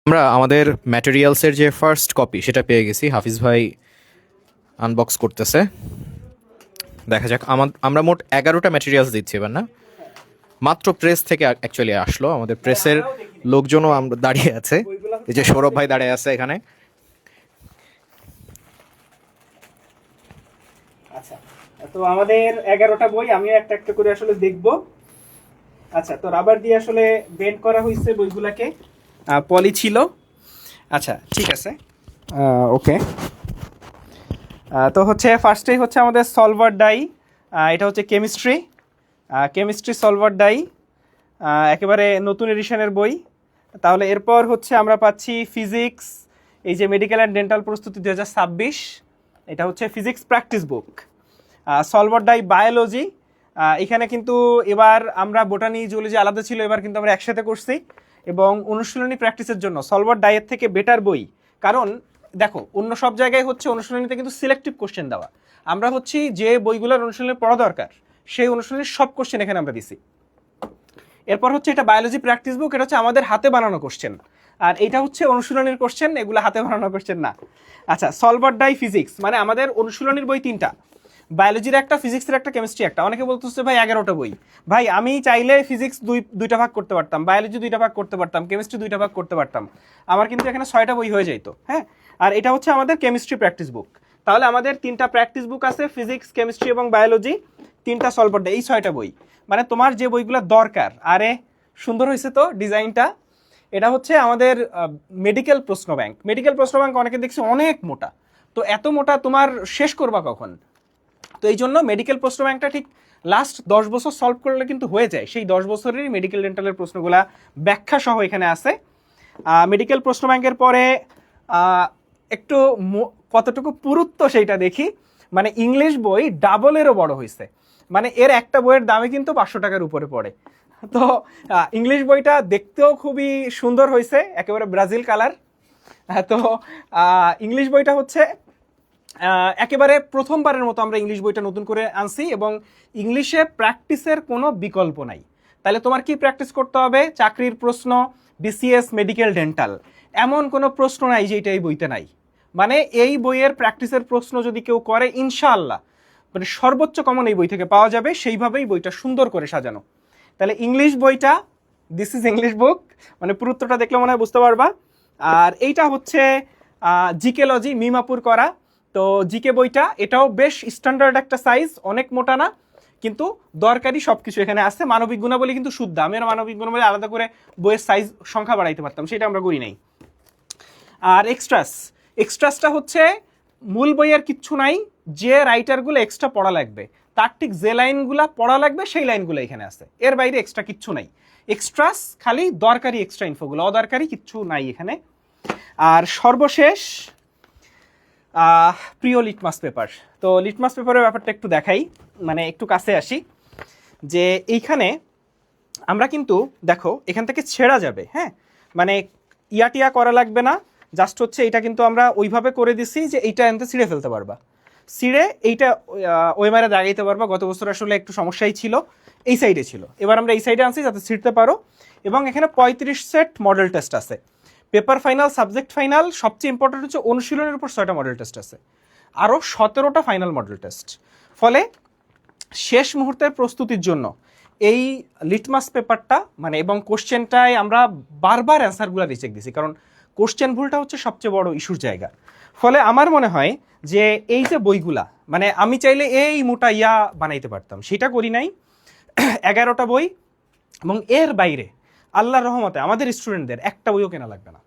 আমরা আমাদের ম্যাটেরিয়ালসের যে ফার্স্ট কপি সেটা পেয়ে গেছি। হাফিজ ভাই আনবক্স করতেছে, দেখা যাক। আমরা মোট 11টা ম্যাটেরিয়ালস দিচ্ছি এবার, না? মাত্র প্রেস থেকে অ্যাকচুয়ালি আসলো, আমাদের প্রেসের লোকজনও আমরা দাঁড়িয়ে আছে। এই যে সৌরভ ভাই দাঁড়িয়ে আছে এখানে। আচ্ছা, তো আমাদের 11টা বই আমিও একটা একটা করে আসলে দেখব। আচ্ছা, তো রাবার দিয়ে আসলে বেন্ড করা হয়েছে বইগুলাকে, পলি ছিল। আচ্ছা, ঠিক আছে, ওকে। তো হচ্ছে ফার্স্টেই হচ্ছে আমাদের সলভার ডাই, এটা হচ্ছে কেমিস্ট্রি সলভার ডাই, একেবারে নতুন এডিশনের বই। তাহলে এরপর হচ্ছে আমরা পাচ্ছি ফিজিক্স, এই যে মেডিকেল অ্যান্ড ডেন্টাল প্রস্তুতি 2026, এটা হচ্ছে ফিজিক্স প্র্যাকটিস বুক। সলভার ডাই বায়োলজি, এখানে কিন্তু এবার আমরা বোটানি জুলজি আলাদা ছিল, এবার কিন্তু আমরা একসাথে করছি। এবং অনুশীলনী প্র্যাকটিসের জন্য সলভার ডাইয়ের থেকে বেটার বই, কারণ দেখো অন্য সব জায়গায় হচ্ছে অনুশীলনীতে কিন্তু সিলেক্টিভ কোশ্চেন দেওয়া, আমরা হচ্ছি যে বইগুলোর অনুশীলনী পড়া দরকার সেই অনুশীলনীর সব কোশ্চেন এখানে আমরা দিছি। এরপর হচ্ছে এটা বায়োলজি প্র্যাকটিস বুক, এটা হচ্ছে আমাদের হাতে বানানো কোশ্চেন, আর এটা হচ্ছে অনুশীলনীর কোশ্চেন, এগুলো হাতে বানানো কোশ্চেন না। আচ্ছা, সলভার ডাই ফিজিক্স, মানে আমাদের অনুশীলনীর বই 3টা, বায়োলজির একটা, ফিজিক্সের একটা, কেমিস্ট্রি একটা। অনেকে বলতেছে ভাই 11টা বই। ভাই আমি চাইলে ফিজিক্স দুইটা ভাগ করতে পারতাম, বায়োলজি 2টা ভাগ করতে পারতাম, কেমিস্ট্রি 2টা ভাগ করতে পারতাম, আমার কিন্তু এখানে 6টা বই হয়ে যেত। হ্যাঁ, আর এটা হচ্ছে আমাদের কেমিস্ট্রি প্র্যাকটিস বুক। তাহলে আমাদের 3টা প্র্যাকটিস বুক আছে, ফিজিক্স, কেমিস্ট্রি এবং বায়োলজি, 3টা সলভার ডাই, এই 6টা বই। মানে তোমার যে বইগুলো দরকার। আরে সুন্দর হয়েছে তো ডিজাইনটা। এটা হচ্ছে আমাদের মেডিকেল প্রশ্ন ব্যাংক। মেডিকেল প্রশ্ন ব্যাংক অনেকে দেখছি অনেক মোটা, তো এত মোটা তোমার শেষ করবা কখন? তো এই জন্য মেডিকেল প্রশ্ন ব্যাংকটা ঠিক লাস্ট 10 বছর সলভ করলে কিন্তু হয়ে যায়, সেই 10 বছরেরই মেডিকেল ডেন্টালের প্রশ্নগুলা ব্যাখ্যা সহ এখানে আছে। মেডিকেল প্রশ্ন ব্যাংকের পরে একটু কতটুকু পুরুত্ব সেইটা দেখি। মানে ইংলিশ বই ডাবলেরও বড় হয়েছে, মানে এর একটা বইয়ের দামে কিন্তু 500 টাকার উপরে পড়ে। তো ইংলিশ বইটা দেখতেও খুবই সুন্দর হয়েছে, একেবারে ব্রাজিল কালার। তো ইংলিশ বইটা হচ্ছে একেবারে প্রথমবারের মতো আমরা ইংলিশ বইটা নতুন করে আনছি, এবং ইংলিশে প্র্যাকটিসের কোনো বিকল্প নাই। তাহলে তোমার কি প্র্যাকটিস করতে হবে? চাকরির প্রশ্ন, বিসিএস, মেডিকেল, ডেন্টাল, এমন কোনো প্রশ্ন নাই যেটা এই বইতে নাই। মানে এই বইয়ের প্র্যাকটিসের প্রশ্ন যদি কেউ করে, ইনশাআল্লাহ মানে সর্বোচ্চ কমন এই বই থেকে পাওয়া যাবে। সেইভাবেই বইটা সুন্দর করে সাজানো। তাহলে ইংলিশ বইটা, দিস ইজ ইংলিশ বুক, মানে পুরুত্বটা দেখলে মনে হয় বুঝতে পারবা। আর এইটা হচ্ছে জিকেলজি মিমাপুর করা। তো জিকে বইটা, এটাও বেশ স্ট্যান্ডার্ড একটা সাইজ, অনেক মোটা না, কিন্তু দরকারি সব কিছু এখানে আছে। মানবিক গুণাবলী কিন্তু শুদ্ধ, আমি আর মানবিক গুণাবলী আলাদা করে বইয়ের সাইজ সংখ্যা বাড়াইতে পারতাম, সেটা আমরা করি নাই। আর এক্সট্রাসটা হচ্ছে মূল বইয়ের কিচ্ছু নাই, যে রাইটারগুলো এক্সট্রা পড়া লাগবে তার ঠিক যে লাইনগুলো পড়া লাগবে সেই লাইনগুলো এখানে আছে, এর বাইরে এক্সট্রা কিচ্ছু নাই। এক্সট্রাস খালি দরকারি এক্সট্রা ইনফোগুলো, অদরকারি কিচ্ছু নাই এখানে। আর সর্বশেষ প্রিয় লিটমাস পেপার। তো লিটমাস পেপারের ব্যাপারটা একটু দেখাই, মানে একটু কাছে আসি। যে এইখানে আমরা কিন্তু দেখো এখান থেকে ছেঁড়া যাবে, হ্যাঁ, মানে টিয়া করা লাগবে না, জাস্ট হচ্ছে এইটা কিন্তু আমরা ওইভাবে করে দিছি যে এইটা এনতে ছিঁড়ে ফেলতে পারবা, ছিঁড়ে এইটা ওই মারে দাগাইতে পারবা। গত বছর আসলে একটু সমস্যাই ছিল, এই সাইডে ছিল, এবার আমরা এই সাইডে আনছি যাতে ছিঁড়তে পারো। এবং এখানে 35 সেট মডেল টেস্ট আছে, পেপার ফাইনাল, সাবজেক্ট ফাইনাল, সবচেয়ে ইম্পর্টেন্ট হচ্ছে অনুশীলনের উপর 6টা মডেল টেস্ট আছে, আরও 17টা ফাইনাল মডেল টেস্ট। ফলে শেষ মুহূর্তের প্রস্তুতির জন্য এই লিটমাস পেপারটা, মানে এবং কোশ্চেনটায় আমরা বারবার অ্যান্সারগুলো রিচেক দিছি, কারণ কোশ্চেন ভুলটা হচ্ছে সবচেয়ে বড় ইস্যুর জায়গা। ফলে আমার মনে হয় যে এই যে বইগুলা, মানে আমি চাইলে এই মোটা বানাইতে পারতাম, সেটা করি নাই। 11টা বই, এবং এর বাইরে আল্লাহর রহমতে আমাদের স্টুডেন্টদের একটা বইও কেনা লাগবে না।